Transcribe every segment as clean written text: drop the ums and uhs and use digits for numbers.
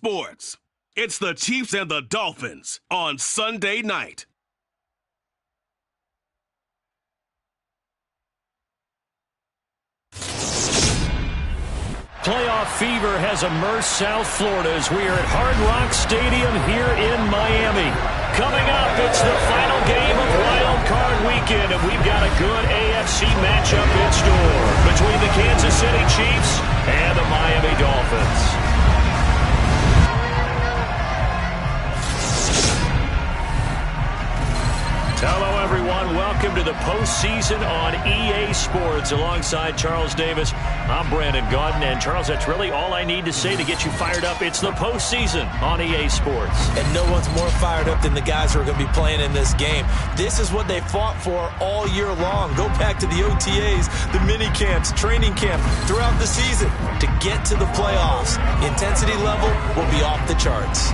Sports. It's the Chiefs and the Dolphins on Sunday night. Playoff fever has immersed South Florida as we are at Hard Rock Stadium here in Miami. Coming up, it's the final game of Wild Card Weekend, and we've got a good AFC matchup in store between the Kansas City Chiefs and the Miami Dolphins. Hello, everyone. Welcome to the postseason on EA Sports. Alongside Charles Davis, I'm Brandon Gaudin. And, Charles, that's really all I need to say to get you fired up. It's the postseason on EA Sports. And no one's more fired up than the guys who are going to be playing in this game. This is what they fought for all year long. Go back to the OTAs, the mini camps, training camp, throughout the season to get to the playoffs. Intensity level will be off the charts.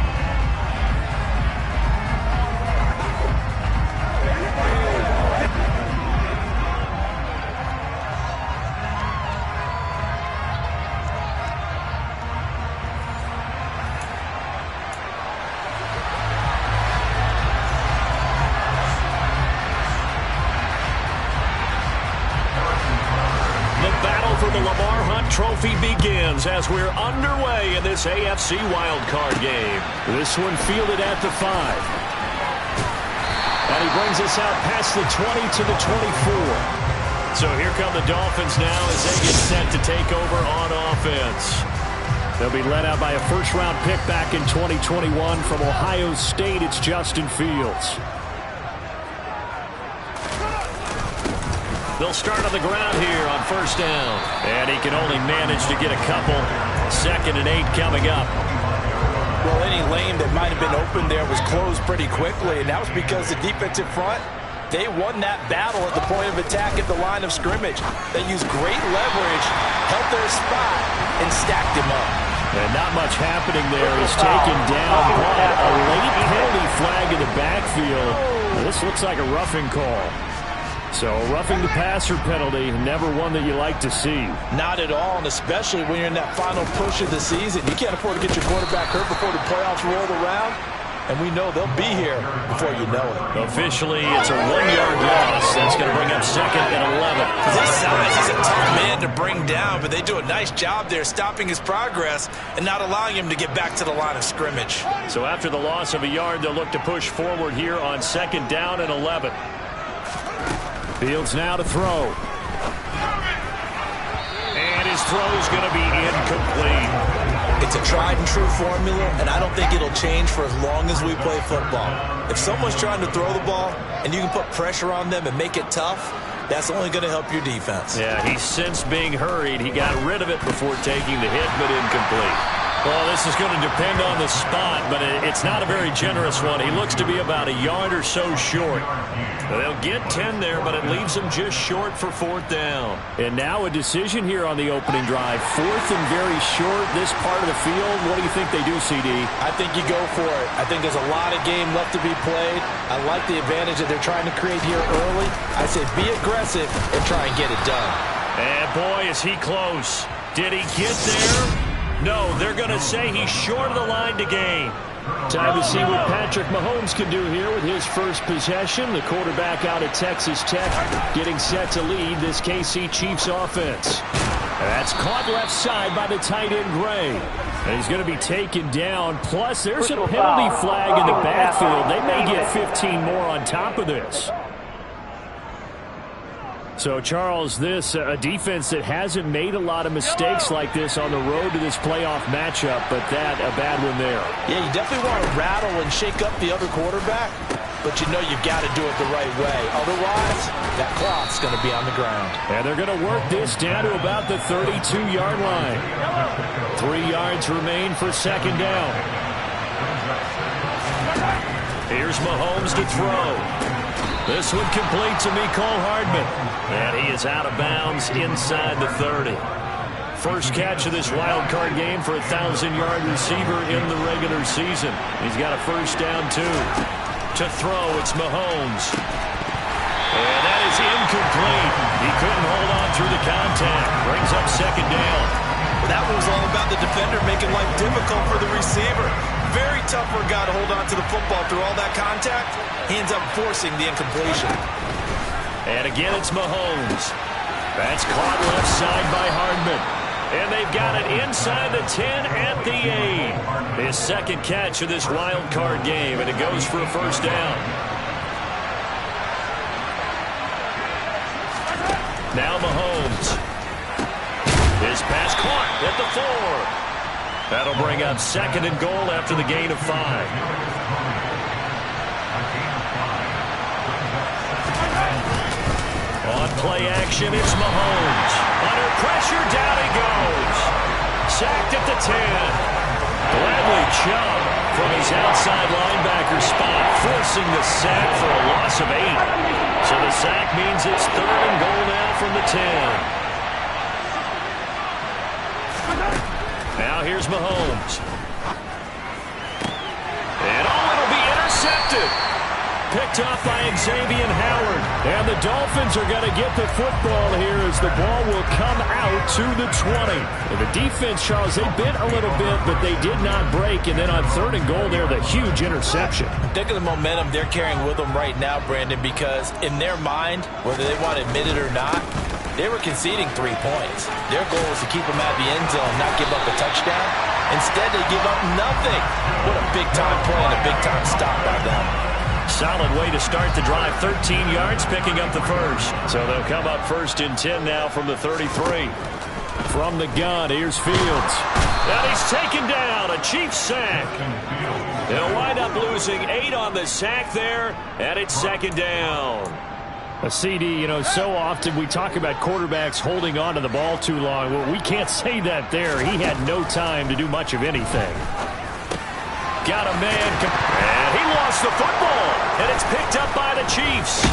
Trophy begins as we're underway in this AFC wildcard game. This one fielded at the 5. And he brings us out past the 20 to the 24. So here come the Dolphins now as they get set to take over on offense. They'll be led out by a first-round pick back in 2021 from Ohio State. It's Justin Fields. They'll start on the ground here on first down. And he can only manage to get a couple. 2nd and 8 coming up. Well, any lane that might have been open there was closed pretty quickly, and that was because the defensive front, they won that battle at the point of attack at the line of scrimmage. They used great leverage, held their spot, and stacked him up. And not much happening there. He's taken down, but a late penalty flag in the backfield. Now, this looks like a roughing call. So, roughing the passer penalty, never one that you like to see. Not at all, and especially when you're in that final push of the season. You can't afford to get your quarterback hurt before the playoffs roll around, and we know they'll be here before you know it. Officially, it's a 1-yard loss. That's going to bring up 2nd and 11. For his size, he's a tough man to bring down, but they do a nice job there stopping his progress and not allowing him to get back to the line of scrimmage. So after the loss of a yard, they'll look to push forward here on 2nd down and 11. Fields now to throw. And his throw is going to be incomplete. It's a tried and true formula, and I don't think it'll change for as long as we play football. If someone's trying to throw the ball and you can put pressure on them and make it tough, that's only going to help your defense. Yeah, he's since being hurried. He got rid of it before taking the hit, but incomplete. Well, this is going to depend on the spot, but it's not a very generous one. He looks to be about a yard or so short. They'll get 10 there, but it leaves them just short for 4th down. And now a decision here on the opening drive. 4th and very short, this part of the field. What do you think they do, CD? I think you go for it. I think there's a lot of game left to be played. I like the advantage that they're trying to create here early. I say be aggressive and try and get it done. And boy, is he close. Did he get there? No, they're going to say he's short of the line to gain. Time to see what Patrick Mahomes can do here with his first possession. The quarterback out of Texas Tech getting set to lead this KC Chiefs offense. That's caught left side by the tight end Gray. And he's going to be taken down. Plus, there's a penalty flag in the backfield. They may get 15 more on top of this. So, Charles, this a defense that hasn't made a lot of mistakes like this on the road to this playoff matchup, but that a bad one there. Yeah, you definitely want to rattle and shake up the other quarterback, but you know you've got to do it the right way. Otherwise, that clock's going to be on the ground. And they're going to work this down to about the 32-yard line. 3 yards remain for 2nd down. Here's Mahomes to throw. This one complete to Mecole Hardman. And he is out of bounds inside the 30. First catch of this wild card game for a 1,000-yard receiver in the regular season. He's got a first down, too. To throw, it's Mahomes. And that is incomplete. He couldn't hold on through the contact. Brings up 2nd down. That was all about the defender making life difficult for the receiver. try to hold on to the football through all that contact. He ends up forcing the incompletion. And again, it's Mahomes. That's caught left side by Hardman. And they've got it inside the 10 at the 8. His second catch of this wild card game, and it goes for a first down. Now Mahomes. His pass caught at the 4. That'll bring up second and goal after the gain of 5. On play action, it's Mahomes. Under pressure, down he goes. Sacked at the 10. Gladly Chubb from his outside linebacker spot, forcing the sack for a loss of 8. So the sack means it's third and goal now from the 10. Now here's Mahomes. And it'll be intercepted. Picked off by Xavier Howard. And the Dolphins are going to get the football here as the ball will come out to the 20. And the defense, Charles, they bit a little bit, but they did not break. And then on third and goal there, the huge interception. Think of the momentum they're carrying with them right now, Brandon, because in their mind, whether they want to admit it or not, they were conceding 3 points. Their goal was to keep them at the end zone, not give up a touchdown. Instead, they give up nothing. What a big-time play and a big-time stop by them. Solid way to start the drive. 13 yards, picking up the first. So they'll come up first and 10 now from the 33. From the gun, here's Fields. And he's taken down. A Chiefs sack. They'll wind up losing 8 on the sack there, and it's second down. A CD, you know, so often we talk about quarterbacks holding on to the ball too long. Well, we can't say that there. He had no time to do much of anything. Got a man, and he lost the football, and it's picked up by the Chiefs.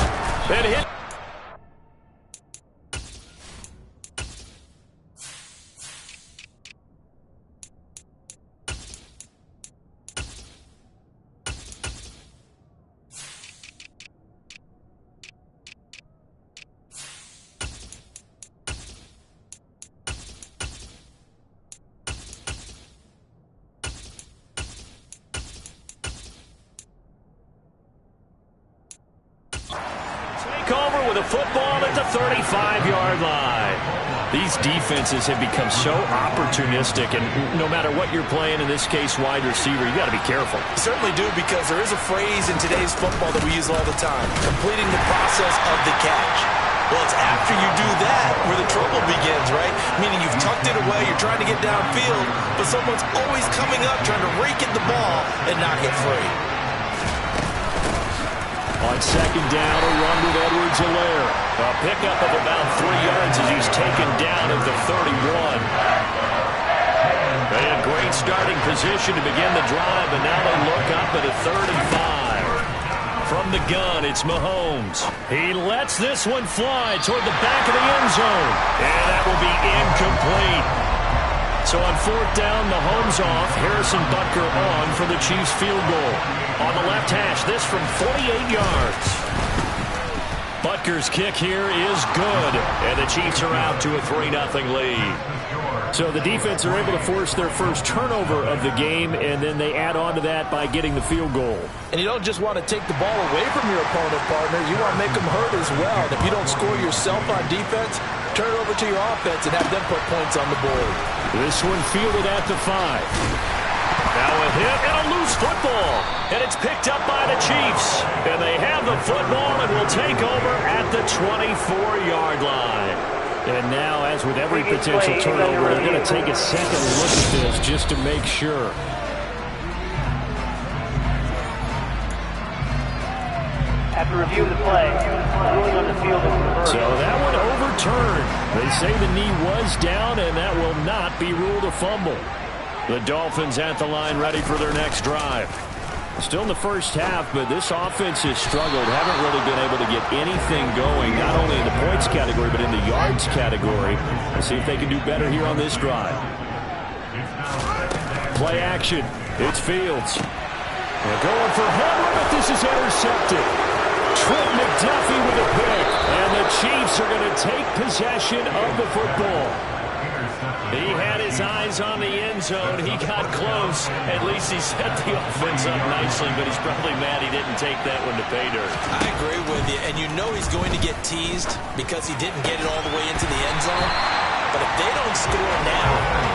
And hit. Over with a football at the 35-yard line. These defenses have become so opportunistic, and no matter what you're playing, in this case wide receiver, you got to be careful. You certainly do, because there is a phrase in today's football that we use all the time: completing the process of the catch. Well, it's after you do that where the trouble begins, right? Meaning you've tucked it away, you're trying to get downfield, but someone's always coming up trying to rake at the ball and knock it free. On second down, a run with Edwards-Helaire. A pickup of about 3 yards as he's taken down at the 31. They had great starting position to begin the drive, and now they look up at a 3rd and 5. From the gun, it's Mahomes. He lets this one fly toward the back of the end zone. And that will be incomplete. So on 4th down, Mahomes off, Harrison Butker on for the Chiefs field goal. On the left hash, this from 48 yards. Butker's kick here is good, and the Chiefs are out to a 3-0 lead. So the defense are able to force their first turnover of the game, and then they add on to that by getting the field goal. And you don't just want to take the ball away from your opponent, partner. You want to make them hurt as well. And if you don't score yourself on defense, turn it over to your offense and have them put points on the board. This one fielded at the 5. Now a hit and a loose football. And it's picked up by the Chiefs. And they have the football and will take over at the 24-yard line. And now, as with every potential turnover, they're going to take a second look at this just to make sure. After review of the play, ruling on the field is reversed. So that one overturned. They say the knee was down, and that will not be ruled a fumble. The Dolphins at the line, ready for their next drive. Still in the first half, but this offense has struggled. Haven't really been able to get anything going, not only in the points category, but in the yards category. Let's see if they can do better here on this drive. Play action. It's Fields. They're going for Henry, but this is intercepted. Trent McDuffie with a pick, and the Chiefs are going to take possession of the football. He had his eyes on the end zone. He got close. At least he set the offense up nicely, but he's probably mad he didn't take that one to pay dirt. I agree with you, and you know he's going to get teased because he didn't get it all the way into the end zone. But if they don't score now,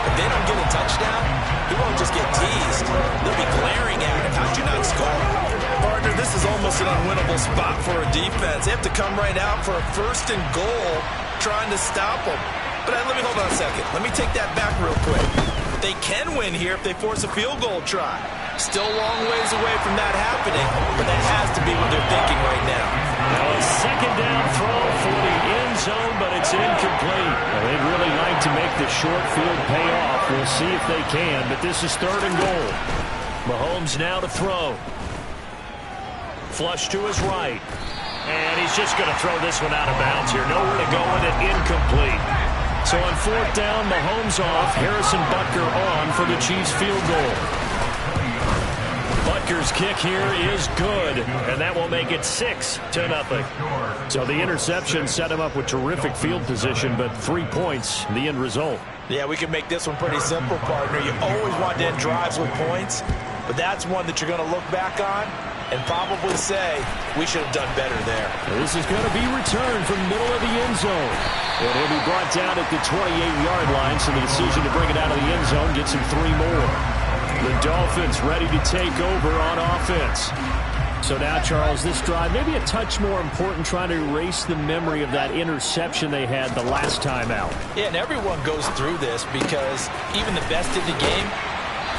if they don't get a touchdown, he won't just get teased. They'll be glaring at him. How'd you not score? Partner, this is almost an unwinnable spot for a defense. They have to come right out for a 1st and goal trying to stop them. But let me hold on a second. Let me take that back real quick. They can win here if they force a field goal try. Still a long ways away from that happening, but that has to be what they're thinking right now. Now a second down throw for the end zone, but it's incomplete. Well, they'd really like to make the short field pay off. We'll see if they can, but this is 3rd and goal. Mahomes now to throw. Flush to his right. And he's just going to throw this one out of bounds here. Nowhere to go with it. Incomplete. So on 4th down, Mahomes off, Harrison Butker on for the Chiefs field goal. Butker's kick here is good, and that will make it 6-0. So the interception set him up with terrific field position, but 3 points, the end result. Yeah, we can make this one pretty simple, partner. You always want to end drives with points, but that's one that you're going to look back on and probably say, we should have done better there. This is going to be returned from the middle of the end zone. And he'll be brought down at the 28-yard line, so the decision to bring it out of the end zone gets him 3 more. The Dolphins ready to take over on offense. So now, Charles, this drive, maybe a touch more important, trying to erase the memory of that interception they had the last time out. Yeah, and everyone goes through this because even the best in the game,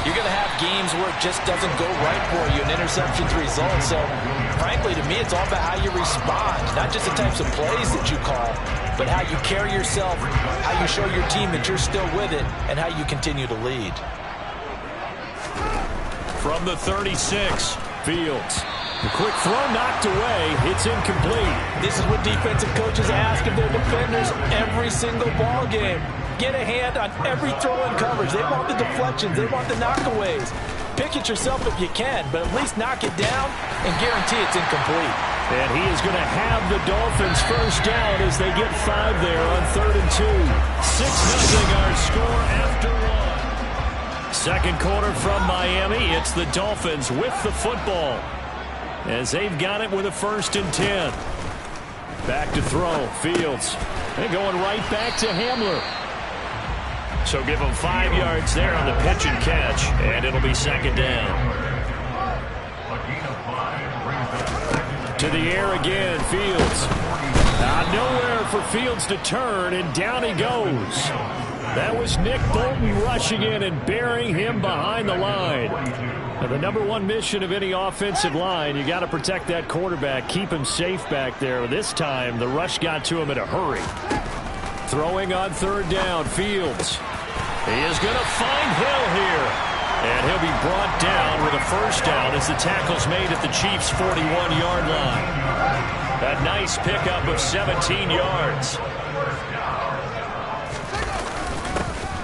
you're going to have games where it just doesn't go right for you, and interceptions result. So, frankly, to me, it's all about how you respond, not just the types of plays that you call, but how you carry yourself, how you show your team that you're still with it, and how you continue to lead. From the 36, Fields. The quick throw knocked away. It's incomplete. This is what defensive coaches ask of their defenders every single ball game. Get a hand on every throw in coverage. They want the deflections. They want the knockaways. Pick it yourself if you can, but at least knock it down and guarantee it's incomplete. And he is going to have the Dolphins first down as they get 5 there on 3rd and 2. 6-0 our score after 1. Second quarter from Miami. It's the Dolphins with the football as they've got it with a 1st and 10. Back to throw. Fields. They're going right back to Hamler. So give them 5 yards there on the pitch and catch, and it'll be 2nd down. To the air again, Fields. Nowhere for Fields to turn, and down he goes. That was Nick Bolton rushing in and burying him behind the line. Now, the number 1 mission of any offensive line, you got to protect that quarterback, keep him safe back there. This time, the rush got to him in a hurry. Throwing on 3rd down, Fields. He is going to find Hill here. And he'll be brought down with a 1st down as the tackle's made at the Chiefs' 41-yard line. A nice pickup of 17 yards.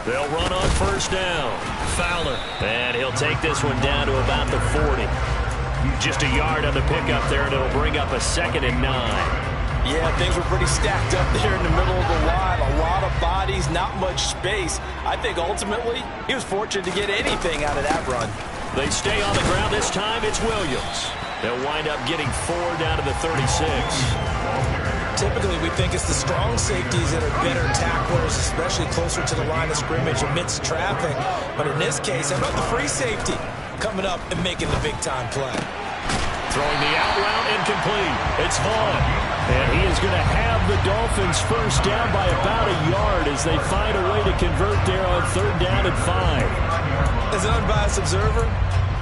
They'll run on 1st down. Fowler. And he'll take this one down to about the 40. Just a yard on the pickup there, and it'll bring up a 2nd and 9. Yeah, things were pretty stacked up there in the middle of the line. A lot of bodies, not much space. I think ultimately he was fortunate to get anything out of that run. They stay on the ground. This time it's Williams. They'll wind up getting 4 down to the 36. Typically, we think it's the strong safeties that are better tacklers, especially closer to the line of scrimmage amidst traffic. But in this case, how about the free safety coming up and making the big-time play? Throwing the out route, incomplete. It's Vaughn. And he is going to have the Dolphins first down by about a yard as they find a way to convert there on 3rd down and 5. As an unbiased observer,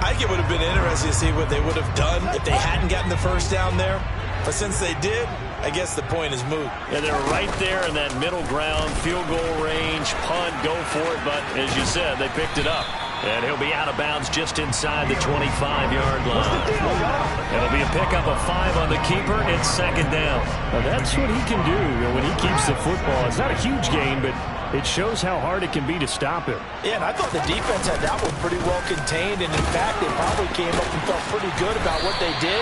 I think it would have been interesting to see what they would have done if they hadn't gotten the first down there. But since they did, I guess the point is moot. Yeah, they're right there in that middle ground, field goal range, punt, go for it. But as you said, they picked it up. And he'll be out of bounds just inside the 25-yard line. It'll be a pickup of 5 on the keeper. It's 2nd down. Now that's what he can do when he keeps the football. It's not a huge gain, but it shows how hard it can be to stop him. Yeah, and I thought the defense had that one pretty well contained. And in fact, they probably came up and felt pretty good about what they did.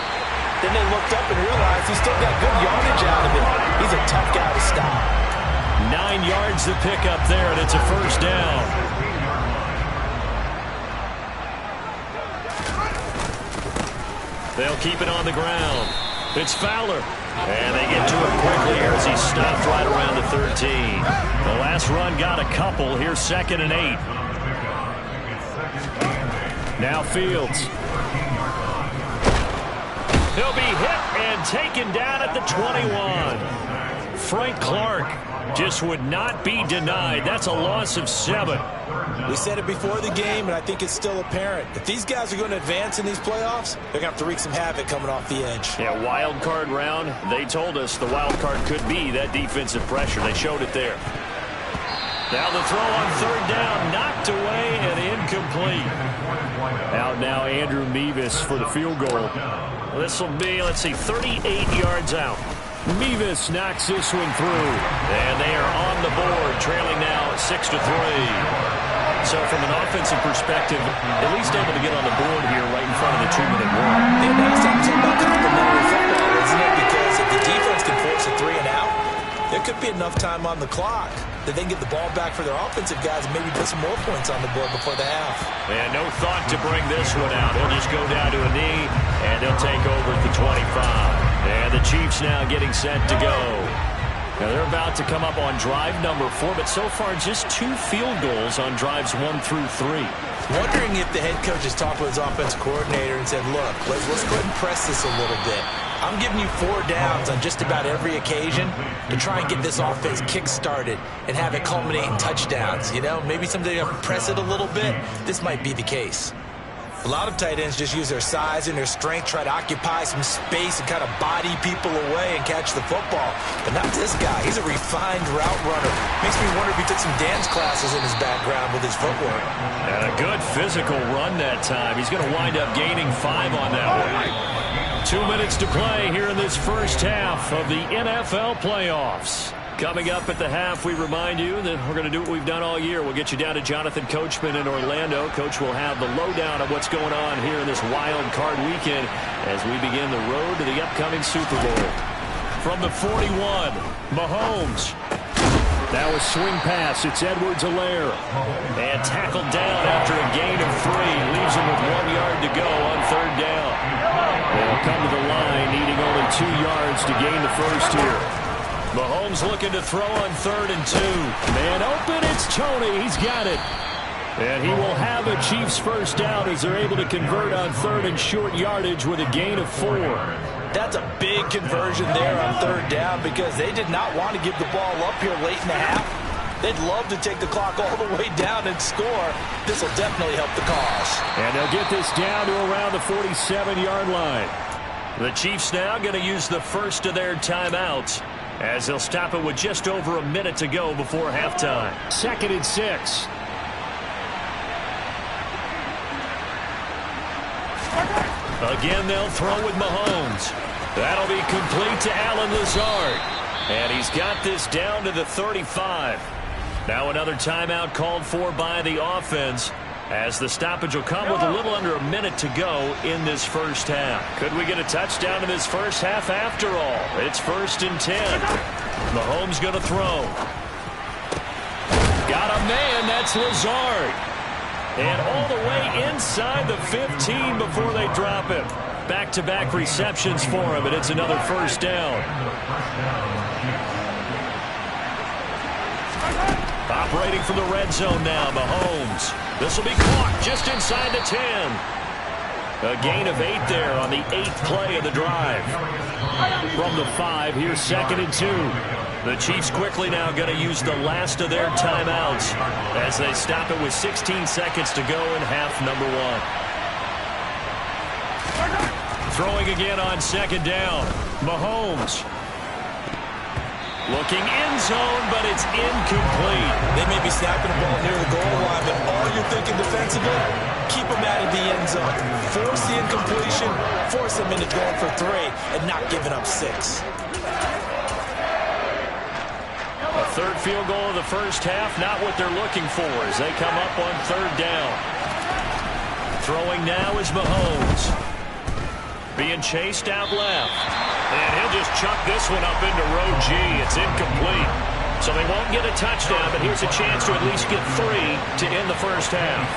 Then they looked up and realized he still got good yardage out of it. He's a tough guy to stop. 9 yards to pick up there, and it's a first down. They'll keep it on the ground. It's Fowler. And they get to it quickly here as he stopped right around the 13. The last run got a couple. Here's 2nd and 8. Now Fields. He'll be hit and taken down at the 21. Frank Clark just would not be denied. That's a loss of 7. We said it before the game, and I think it's still apparent. If these guys are going to advance in these playoffs, they're going to have to wreak some havoc coming off the edge. Yeah, wild card round. They told us the wild card could be that defensive pressure. They showed it there. Now the throw on 3rd down, knocked away and incomplete. Out now Andrew Mevis for the field goal. This will be, let's see, 38 yards out. Mevis knocks this one through. And they are on the board, trailing now 6-3. So from an offensive perspective, at least able to get on the board here right in front of the 2-minute warning. And now it's time to talk about complementary football, isn't it? Because if the defense can force a 3 and out, there could be enough time on the clock that they can get the ball back for their offensive guys and maybe put some more points on the board before the half. And no thought to bring this one out. He'll just go down to a knee, and they'll take over at the 25. And the Chiefs now getting set to go. Now they're about to come up on drive number 4, but so far just 2 field goals on drives 1 through 3. Wondering if the head coach has talked with his offensive coordinator and said, look, let's go ahead and press this a little bit. I'm giving you 4 downs on just about every occasion to try and get this offense kick-started and have it culminate in touchdowns. You know, maybe someday you press it a little bit. This might be the case. A lot of tight ends just use their size and their strength, try to occupy some space and kind of body people away and catch the football. But not this guy. He's a refined route runner. Makes me wonder if he took some dance classes in his background with his footwork. And a good physical run that time. He's going to wind up gaining 5 on that one. 2 minutes to play here in this first half of the NFL playoffs. Coming up at the half, we remind you that we're going to do what we've done all year. We'll get you down to Jonathan Coachman in Orlando. Coach will have the lowdown of what's going on here in this wild card weekend as we begin the road to the upcoming Super Bowl. From the 41, Mahomes. Now a swing pass. It's Edwards-Helaire. And tackled down after a gain of 3. Leaves him with 1 yard to go on 3rd down. They'll come to the line, needing only 2 yards to gain the first here. Mahomes looking to throw on 3rd and 2. Man open, it's Tony. He's got it. And he will have a Chiefs first down as they're able to convert on 3rd and short yardage with a gain of 4. That's a big conversion there on 3rd down because they did not want to give the ball up here late in the half. They'd love to take the clock all the way down and score. This will definitely help the cause. And they'll get this down to around the 47-yard line. The Chiefs now going to use the first of their timeouts as they'll stop it with just over a minute to go before halftime. 2nd and 6. Again, they'll throw with Mahomes. That'll be complete to Allen Lazard. And he's got this down to the 35. Now another timeout called for by the offense as the stoppage will come with a little under a minute to go in this first half. Could we get a touchdown in this first half after all? It's 1st and 10. Mahomes going to throw. Got a man, that's Lazard. And all the way inside the 15 before they drop him. Back-to-back receptions for him, and it's another first down. Operating from the red zone now, Mahomes. This will be caught just inside the 10. A gain of 8 there on the 8th play of the drive. From the 5, here's 2nd and 2. The Chiefs quickly now going to use the last of their timeouts as they stop it with 16 seconds to go in half number 1. Throwing again on 2nd down. Mahomes. Looking end zone, but it's incomplete. They may be snapping the ball near the goal line, but all you're thinking defensively, keep them out of the end zone. Force the incompletion, force them into going for 3, and not giving up 6. A 3rd field goal of the first half, not what they're looking for as they come up on 3rd down. Throwing now is Mahomes. Being chased out left. And he'll just chuck this one up into row G. It's incomplete. So they won't get a touchdown, but here's a chance to at least get 3 to end the first half.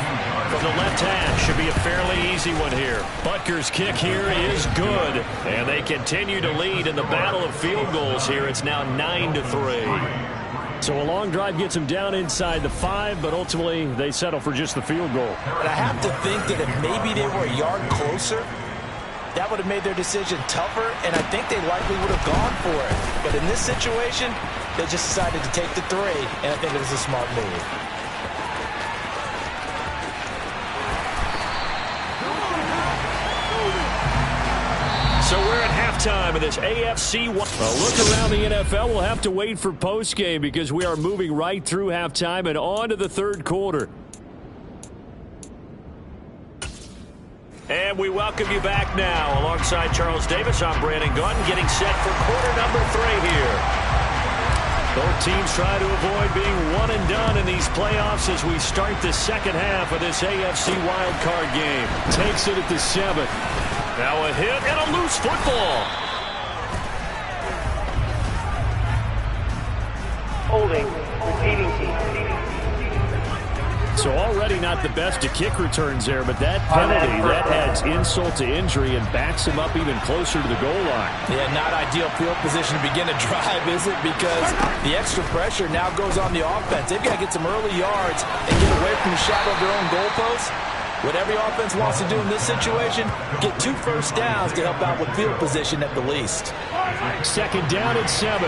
From the left hash, should be a fairly easy one here. Butker's kick here is good, and they continue to lead in the battle of field goals here. It's now 9-3. So a long drive gets them down inside the 5, but ultimately they settle for just the field goal. And I have to think that if maybe they were a yard closer, that would have made their decision tougher, and I think they likely would have gone for it. But in this situation, they just decided to take the 3, and I think it was a smart move. So we're at halftime of this AFC. A look around the NFL. We'll have to wait for postgame because we are moving right through halftime and on to the third quarter. And we welcome you back now. Alongside Charles Davis, I'm Brandon Gaudin, getting set for quarter number 3 here. Both teams try to avoid being one and done in these playoffs as we start the second half of this AFC wildcard game. Takes it at the 7. Now a hit and a loose football. Holding. Receiving team. So already not the best to kick returns there, but that penalty, that adds insult to injury and backs him up even closer to the goal line. Yeah, not ideal field position to begin a drive, is it? Because the extra pressure now goes on the offense. They've got to get some early yards and get away from the shadow of their own goalposts. What every offense wants to do in this situation, get 2 first downs to help out with field position at the least. Second down and 7.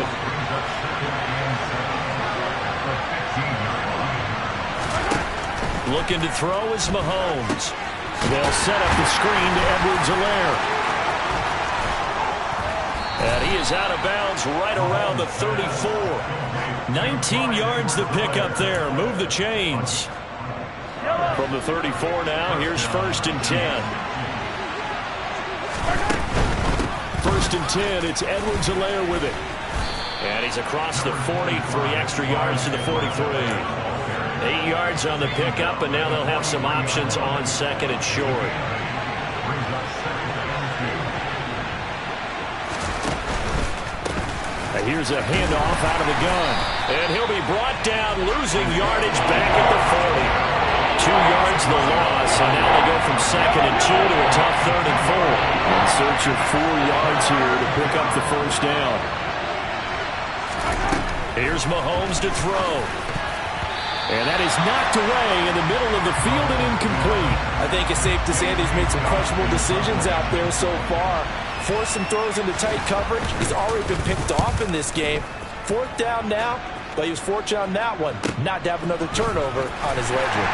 Looking to throw is Mahomes. They'll set up the screen to Edwards-Helaire. And he is out of bounds right around the 34. 19 yards to pick up there. Move the chains. From the 34 now, here's 1st and 10. 1st and 10, it's Edwards-Helaire with it. And he's across the 40, 3 extra yards to the 43. 8 yards on the pickup, and now they'll have some options on 2nd and short. Here's a handoff out of the gun. And he'll be brought down, losing yardage back at the 40. 2 yards the loss, and now they go from 2nd and 2 to a tough 3rd and 4. In search of 4 yards here to pick up the first down. Here's Mahomes to throw. And that is knocked away in the middle of the field and incomplete. I think it's safe to say that he's made some questionable decisions out there so far. Forced some throws into tight coverage. He's already been picked off in this game. 4th down now, but he was fortunate on that one not to have another turnover on his ledger.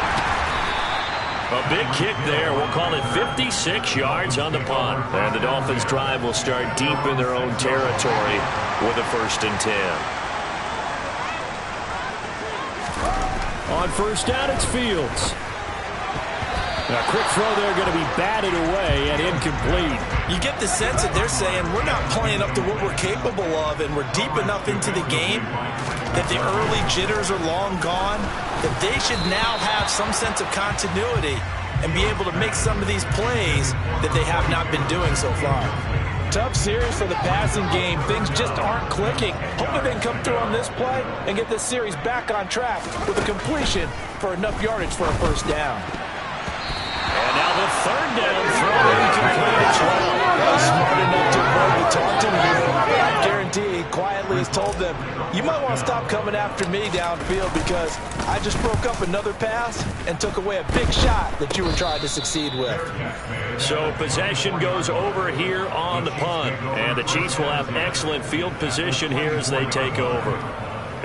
A big kick there. We'll call it 56 yards on the punt. And the Dolphins' drive will start deep in their own territory with a 1st and 10. On 1st down, it's Fields. A quick throw there going to be batted away and incomplete. You get the sense that they're saying we're not playing up to what we're capable of, and we're deep enough into the game that the early jitters are long gone, that they should now have some sense of continuity and be able to make some of these plays that they have not been doing so far. Tough series for the passing game. Things just aren't clicking. Hopefully they can come through on this play and get this series back on track with a completion for enough yardage for a 1st down. And now the 3rd down throw incomplete as well. Smart enough to avoid the taunting here. I guarantee he quietly has told them, you might want to stop coming after me downfield because I just broke up another pass and took away a big shot that you were trying to succeed with. So possession goes over here on the punt. And the Chiefs will have excellent field position here as they take over.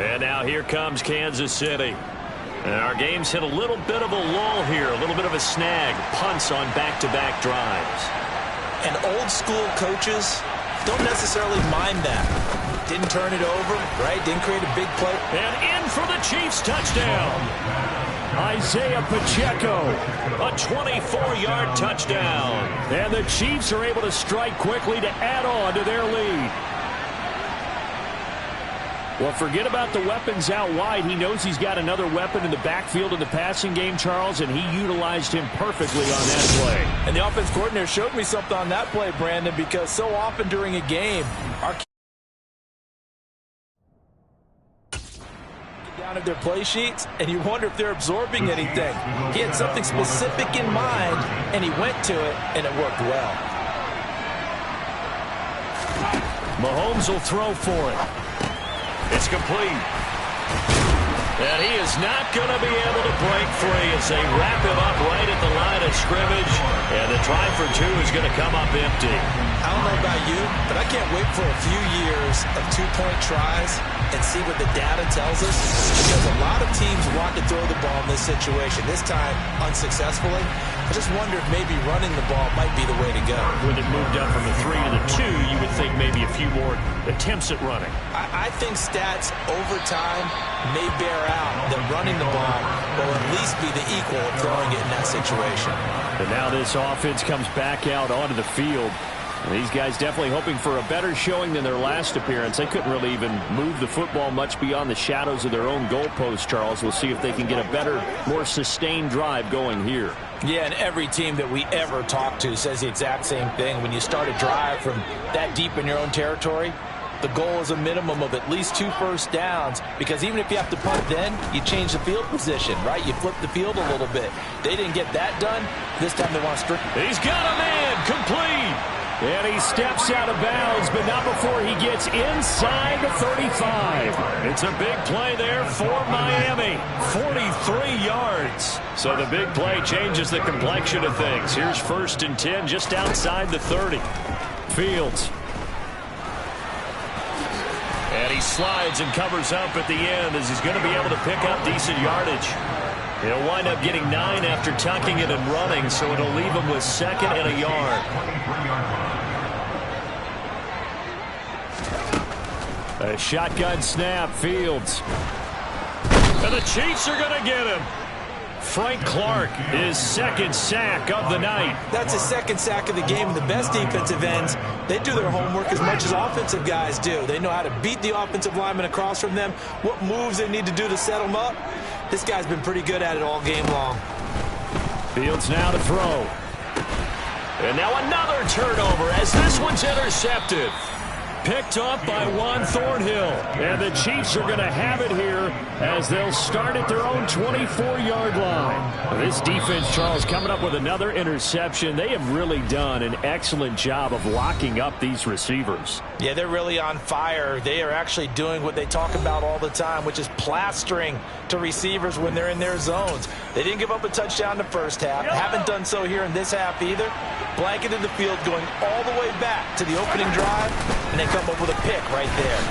And now here comes Kansas City. And our game's hit a little bit of a lull here, a little bit of a snag. Punts on back-to-back drives. And old school coaches don't necessarily mind that. Didn't turn it over, right? Didn't create a big play. And in for the Chiefs touchdown. Isaiah Pacheco. A 24-yard touchdown. And the Chiefs are able to strike quickly to add on to their lead. Well, forget about the weapons out wide. He knows he's got another weapon in the backfield in the passing game, Charles, and he utilized him perfectly on that play. And the offense coordinator showed me something on that play, Brandon, because so often during a game, down of their play sheets, and you wonder if they're absorbing anything. He had something specific in mind, and he went to it, and it worked well. Mahomes will throw for it. It's complete. And he is not going to be able to break free as they wrap him up right at the line of scrimmage. And the try for two is going to come up empty. I don't know about you, but I can't wait for a few years of two-point tries and see what the data tells us. Because a lot of teams want to throw the ball in this situation. This time, unsuccessfully. I just wonder if maybe running the ball might be the way to go. When it moved up from the 3 to the 2, you would think maybe a few more attempts at running. I think stats over time may bear out that running the ball will at least be the equal of throwing it in that situation. And now this offense comes back out onto the field. And these guys definitely hoping for a better showing than their last appearance. They couldn't really even move the football much beyond the shadows of their own goalpost, Charles. We'll see if they can get a better, more sustained drive going here. Yeah, and every team that we ever talk to says the exact same thing. When you start a drive from that deep in your own territory, the goal is a minimum of at least 2 first downs, because even if you have to punt then, you change the field position, right? You flip the field a little bit. They didn't get that done. This time they want to strip. He's got a man complete. And he steps out of bounds, but not before he gets inside the 35. It's a big play there for Miami. 43 yards. So the big play changes the complexion of things. Here's 1st and 10 just outside the 30. Fields. And he slides and covers up at the end as he's going to be able to pick up decent yardage. He'll wind up getting 9 after tucking it and running, so it'll leave him with 2nd and a yard. A shotgun snap, Fields. And the Chiefs are going to get him. Frank Clark, his 2nd sack of the night. That's his 2nd sack of the game. And the best defensive ends, they do their homework as much as offensive guys do. They know how to beat the offensive lineman across from them, what moves they need to do to set them up. This guy's been pretty good at it all game long. Fields now to throw. And now another turnover as this one's intercepted. Picked up by Juan Thornhill. And the Chiefs are going to have it here as they'll start at their own 24-yard line. This defense, Charles, coming up with another interception. They have really done an excellent job of locking up these receivers. Yeah, they're really on fire. They are actually doing what they talk about all the time, which is plastering to receivers when they're in their zones. They didn't give up a touchdown in the first half. Haven't done so here in this half either. Blanketed the field going all the way back to the opening drive, and they come up with a pick right there.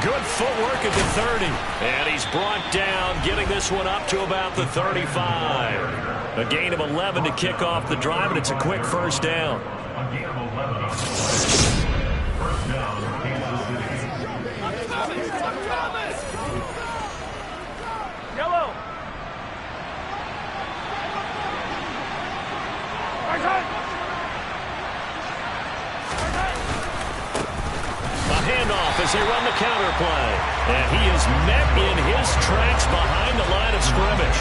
Good footwork at the 30. And he's brought down, getting this one up to about the 35. A gain of 11 to kick off the drive, and it's a quick 1st down. Yellow. Handoff as they run the counter play. And he is met in his tracks behind the line of scrimmage.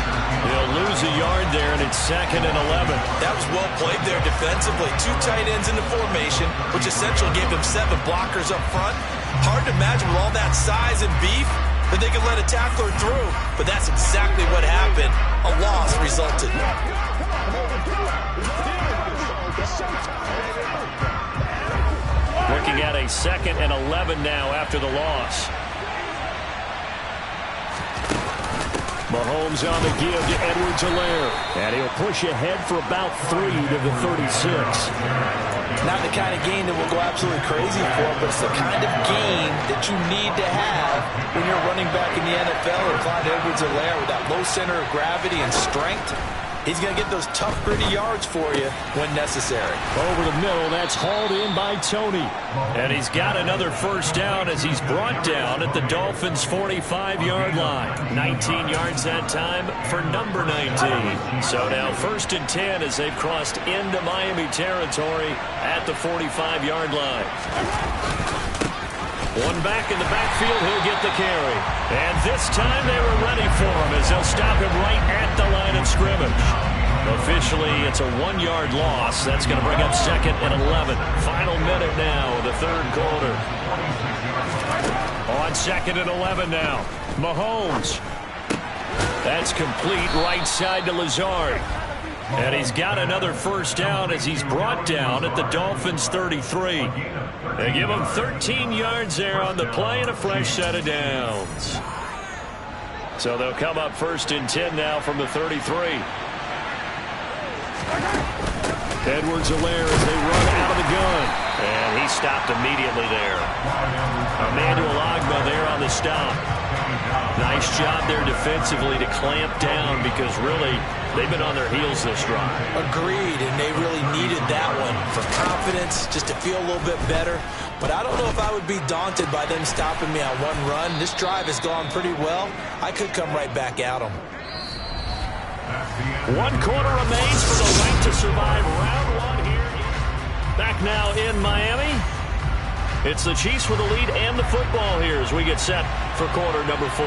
He'll lose a yard there, and it's 2nd and 11. That was well played there defensively. 2 tight ends in the formation, which essentially gave them 7 blockers up front. Hard to imagine with all that size and beef that they could let a tackler through. But that's exactly what happened. A loss resulted. Looking at a 2nd and 11 now after the loss. Mahomes on the give to Edwards-Helaire. And he'll push ahead for about 3 to the 36. Not the kind of game that we'll go absolutely crazy for, but it's the kind of game that you need to have when you're running back in the NFL. And Clyde Edwards-Helaire with that low center of gravity and strength, he's going to get those tough, gritty yards for you when necessary. Over the middle, that's hauled in by Tony. And he's got another 1st down as he's brought down at the Dolphins' 45-yard line. 19 yards that time for number 19. So now 1st and 10 as they've crossed into Miami territory at the 45-yard line. One back in the backfield, he'll get the carry. And this time they were ready for him as they'll stop him right at the line of scrimmage. Officially, it's a 1-yard loss. That's going to bring up 2nd and 11. Final minute now of the 3rd quarter. On On 2nd and 11 now. Mahomes. That's complete right side to Lazard. And he's got another first down as he's brought down at the Dolphins' 33. They give him 13 yards there on the play and a fresh set of downs. So they'll come up 1st and 10 now from the 33. Edwards-Helaire as they run out of the gun. And he stopped immediately there. Emmanuel Ogbah there on the stop. Nice job there defensively to clamp down because really they've been on their heels this drive. Agreed, and they really needed that one for confidence, just to feel a little bit better. But I don't know if I would be daunted by them stopping me on one run. This drive has gone pretty well. I could come right back at them. 1 quarter remains for the right to survive round 1 here. Back now in Miami. It's the Chiefs with the lead and the football here as we get set for quarter number 4.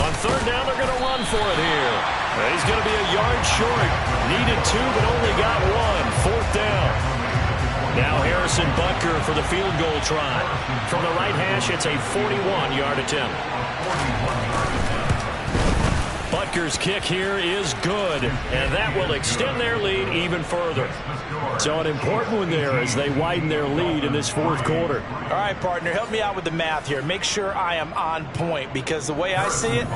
On 3rd down, they're going to run for it here. He's going to be a yard short. Needed 2, but only got 1. 4th down. Now Harrison Butker for the field goal try. From the right hash, it's a 41-yard attempt. Butker's kick here is good, and that will extend their lead even further. So an important one there as they widen their lead in this 4th quarter. All right, partner, help me out with the math here. Make sure I am on point because the way I see it,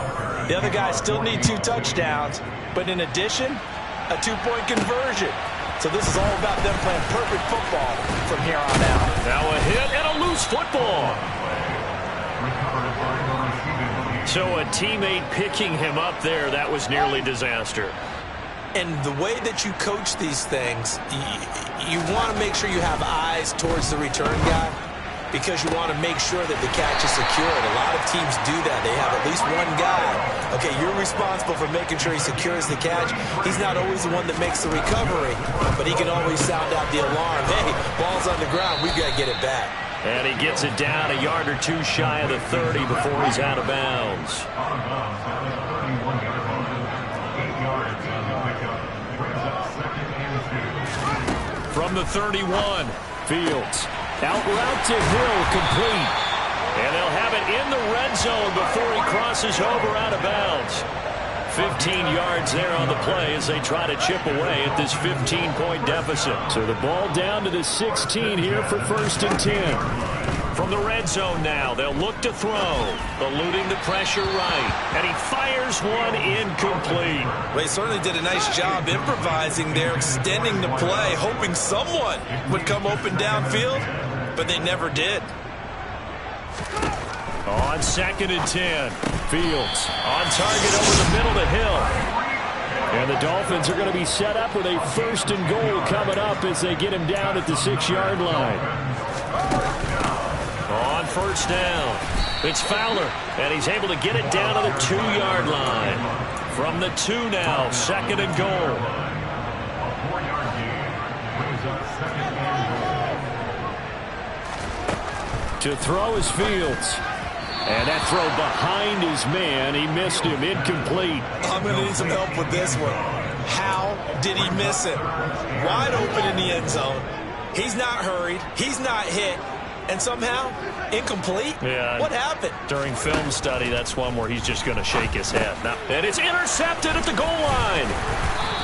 the other guys still need 2 touchdowns, but in addition, a 2-point conversion. So this is all about them playing perfect football from here on out. Now a hit and a loose football. So a teammate picking him up there, that was nearly disaster. And the way that you coach these things, you want to make sure you have eyes towards the return guy because you want to make sure that the catch is secured. A lot of teams do that. They have at least one guy. Okay, you're responsible for making sure he secures the catch. He's not always the one that makes the recovery, but he can always sound out the alarm. Hey, ball's on the ground. We've got to get it back. And he gets it down a yard or 2 shy of the 30 before he's out of bounds. From the 31, Fields. Out route to Hill, complete. And they'll have it in the red zone before he crosses over out of bounds. 15 yards there on the play as they try to chip away at this 15-point deficit. So the ball down to the 16 here for 1st and 10. From the red zone now, they'll look to throw. Eluding the pressure right. And he fires one incomplete. Well, he certainly did a nice job improvising there, extending the play, hoping someone would come open downfield, but they never did. On 2nd and 10, Fields on target over the middle to Hill. And the Dolphins are going to be set up with a 1st and goal coming up as they get him down at the 6-yard line. On 1st down, it's Fowler, and he's able to get it down to the 2-yard line. From the 2 now, 2nd and goal. To throw is Fields. And that throw behind his man, he missed him, incomplete. I'm going to need some help with this one. How did he miss it? Wide open in the end zone. He's not hurried. He's not hit. And somehow, incomplete? Yeah. What happened? During film study, that's one where he's just going to shake his head. Now, and it's intercepted at the goal line.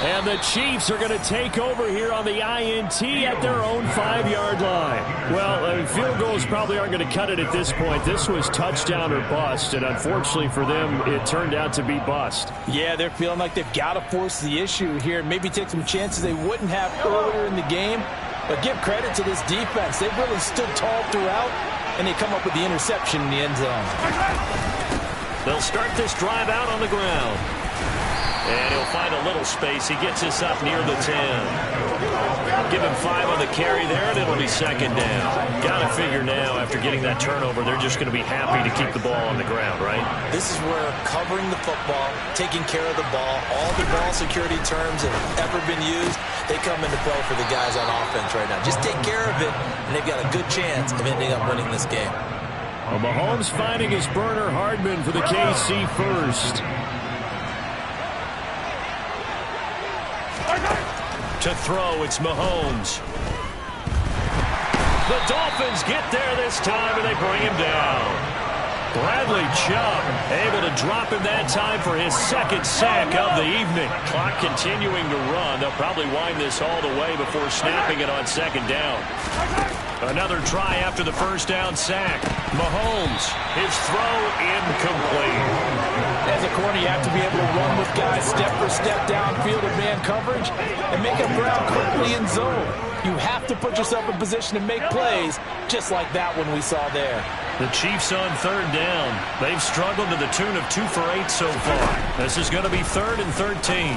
And the Chiefs are going to take over here on the INT at their own 5-yard line. Well, field goals probably aren't going to cut it at this point. This was touchdown or bust, and unfortunately for them, it turned out to be bust. Yeah, they're feeling like they've got to force the issue here, maybe take some chances they wouldn't have earlier in the game. But give credit to this defense. They've really stood tall throughout, and they come up with the interception in the end zone. They'll start this drive out on the ground. And he'll find a little space. He gets us up near the 10. Give him 5 on the carry there, and it'll be 2nd down. Got to figure now, after getting that turnover, they're just going to be happy to keep the ball on the ground, right? This is where covering the football, taking care of the ball, all the ball security terms that have ever been used, they come into play for the guys on offense right now. Just take care of it, and they've got a good chance of ending up winning this game. Well, Mahomes finding his burner Hardman for the KC first. To throw, it's Mahomes. The Dolphins get there this time, and they bring him down. Bradley Chubb able to drop him that time for his second sack of the evening. Clock continuing to run. They'll probably wind this all the way before snapping it on second down. Another try after the first down sack. Mahomes, his throw incomplete. As a corner, you have to be able to run with guys step for step downfield in man coverage and make up ground quickly in zone. You have to put yourself in position to make plays, just like that one we saw there. The Chiefs on third down. They've struggled to the tune of 2 for 8 so far. This is going to be 3rd and 13.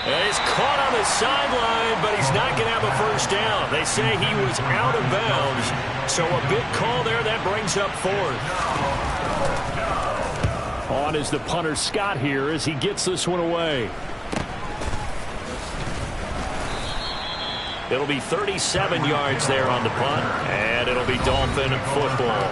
He's caught on the sideline, but he's not going to have a first down. They say he was out of bounds, so a big call there. That brings up 4th. On is the punter Scott here as he gets this one away. It'll be 37 yards there on the punt, and it'll be Dolphin football.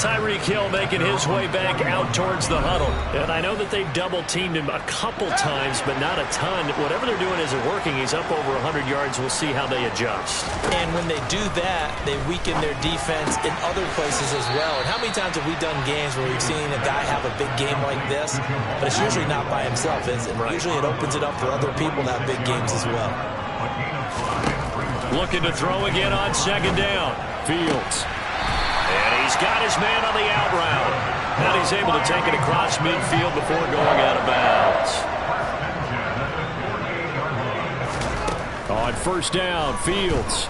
Tyreek Hill making his way back out towards the huddle. And I know that they've double-teamed him a couple times, but not a ton. Whatever they're doing isn't working. He's up over 100 yards. We'll see how they adjust. And when they do that, they weaken their defense in other places as well. And how many times have we done games where we've seen a guy have a big game like this? But it's usually not by himself, is it? Right. Usually it opens it up for other people to have big games as well. Looking to throw again on second down. Fields. And he's got his man on the out route. And he's able to take it across midfield before going out of bounds. On first down, Fields.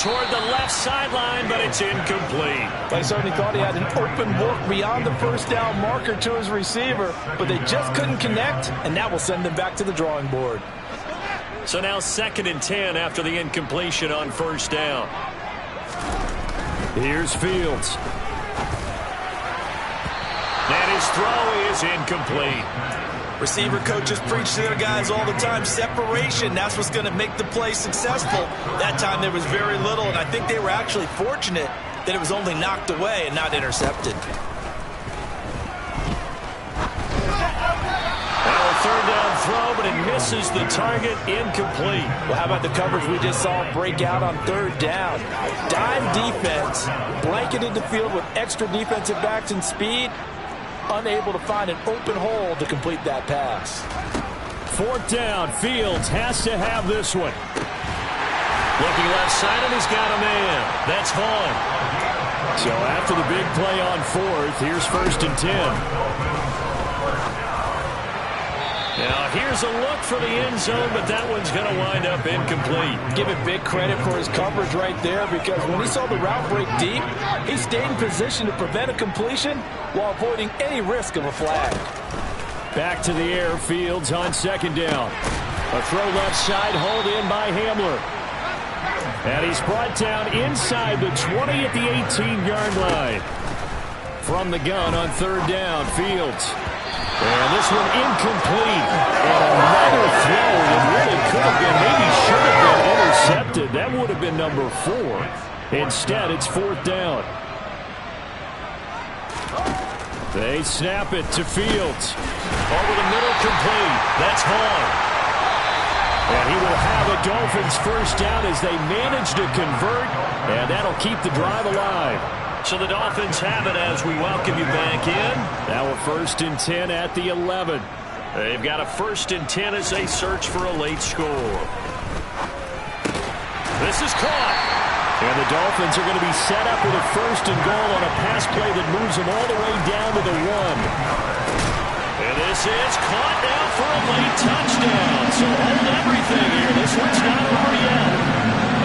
Toward the left sideline, but it's incomplete. They certainly thought he had an open look beyond the first down marker to his receiver, but they just couldn't connect, and that will send them back to the drawing board. So now 2nd and 10 after the incompletion on first down. Here's Fields. And his throw is incomplete. Receiver coaches preach to their guys all the time. Separation, that's what's going to make the play successful. That time there was very little, and I think they were actually fortunate that it was only knocked away and not intercepted. Third down throw, but it misses the target, incomplete. Well, how about the coverage we just saw break out on third down? Dime defense, blanketed the field with extra defensive backs and speed, unable to find an open hole to complete that pass. 4th down, Fields has to have this one. Looking left side, and he's got a man. That's Vaughn. So after the big play on 4th, here's 1st and 10. Now, here's a look for the end zone, but that one's going to wind up incomplete. Give it big credit for his coverage right there, because when he saw the route break deep, he stayed in position to prevent a completion while avoiding any risk of a flag. Back to the air, Fields on 2nd down. A throw left side, hauled in by Hamler. And he's brought down inside the 20 at the 18-yard line. From the gun on 3rd down, Fields. And this one incomplete. And another throw that really could have been, maybe should have been intercepted. That would have been number 4. Instead, it's 4th down. They snap it to Fields. Over the middle, complete. That's Vaughn. And he will have a Dolphins first down as they manage to convert. And that'll keep the drive alive. So the Dolphins have it as we welcome you back in. Now a 1st and 10 at the 11. They've got a 1st and 10 as they search for a late score. This is caught. And the Dolphins are going to be set up with a 1st and goal on a pass play that moves them all the way down to the 1. And this is caught now for a late touchdown. So hold everything here. This one's not over yet.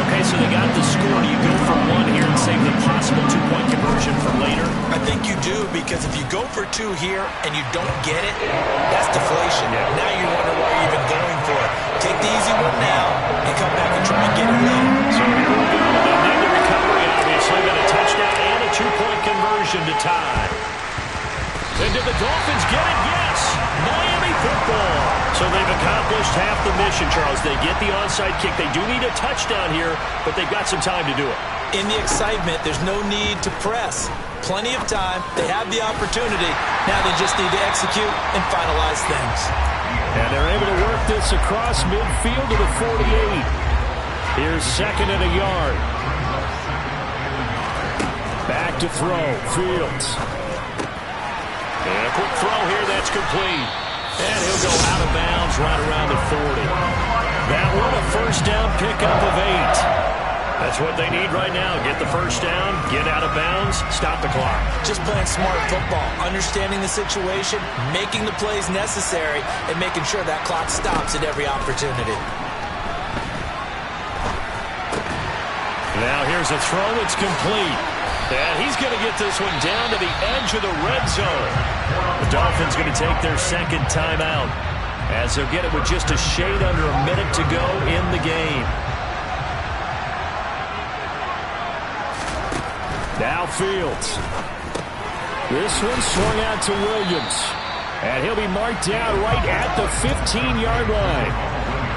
Okay, so they got the score. Do you go for 1 here and save the possible 2-point conversion for later? I think you do, because if you go for 2 here and you don't get it, that's deflation. Yeah. Now you wonder why you're even going for it. Take the easy one now and come back and try and get it later. So here we go. They need the recovery, obviously. Got a touchdown and a 2-point conversion to tie. And did the Dolphins get it? Yes. Miami football. So they've accomplished half the mission, Charles. They get the onside kick. They do need a touchdown here, but they've got some time to do it. In the excitement, there's no need to press. Plenty of time. They have the opportunity. Now they just need to execute and finalize things. And they're able to work this across midfield to the 48. Here's 2nd and a yard. Back to throw. Fields. And a quick throw here. That's complete. And he'll go out of bounds right around the 40. That one a first down pickup of 8. That's what they need right now. Get the first down, get out of bounds, stop the clock. Just playing smart football, understanding the situation, making the plays necessary, and making sure that clock stops at every opportunity. Now here's a throw that's complete. And he's going to get this one down to the edge of the red zone. The Dolphins going to take their second timeout as they'll get it with just a shade under a minute to go in the game. Now Fields. This one swung out to Williams. And he'll be marked down right at the 15-yard line.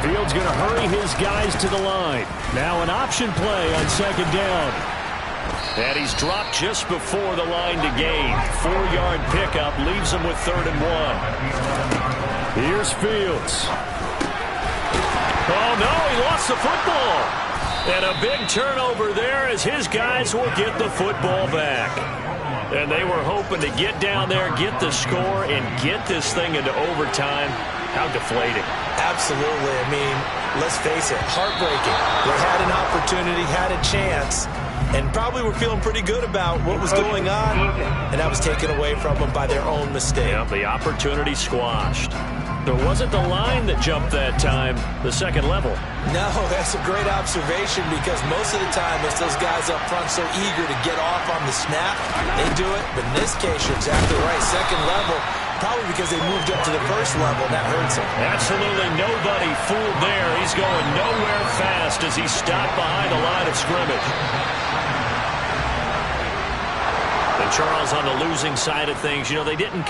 Fields going to hurry his guys to the line. Now an option play on 2nd down. And he's dropped just before the line to gain. 4-yard pickup leaves him with 3rd and 1. Here's Fields. Oh, no, he lost the football. And a big turnover there as his guys will get the football back. And they were hoping to get down there, get the score, and get this thing into overtime. How deflating. Absolutely. I mean, let's face it, heartbreaking. They had an opportunity, had a chance, and probably were feeling pretty good about what was going on, and that was taken away from them by their own mistake. Yeah, the opportunity squashed. There wasn't the line that jumped that time, the second level. No, that's a great observation because most of the time it's those guys up front so eager to get off on the snap. They do it, but in this case, you're exactly right. Second level, probably because they moved up to the first level, and that hurts them. Absolutely nobody fooled there. He's going nowhere fast as he stopped behind the line of scrimmage. And Charles on the losing side of things, you know, they didn't